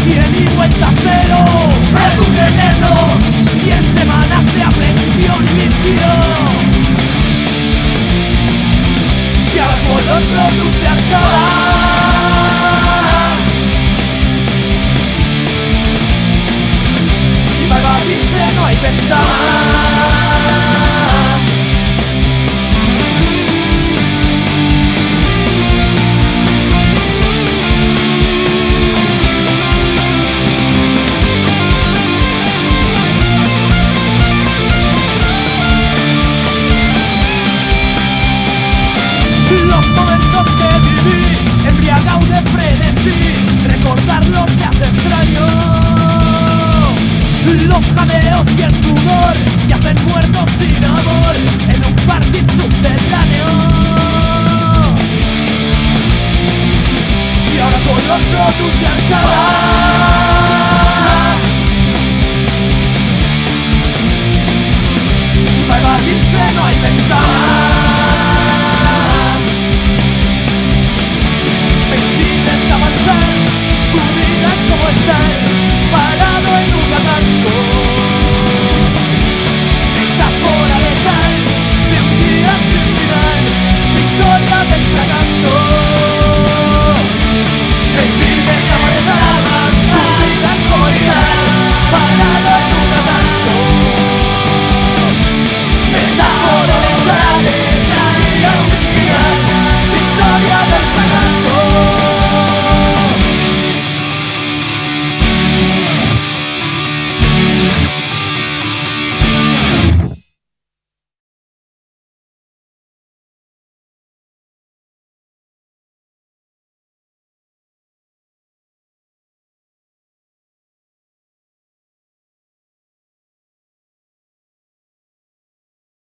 quieren ir vuelta a cero, rebuque eterno, y en semanas de aprensión y vicio. Y ahora color produce arcadas, y para evadirse no hay ventanas. Los momentos que viví, embriagado de frenesí, recordarlos se hace extraño. Los jadeos y el sudor yacen muertos sin amor en un parking subterráneo. Y ahora con los productos arcadas, para evadirse no hay ventaja.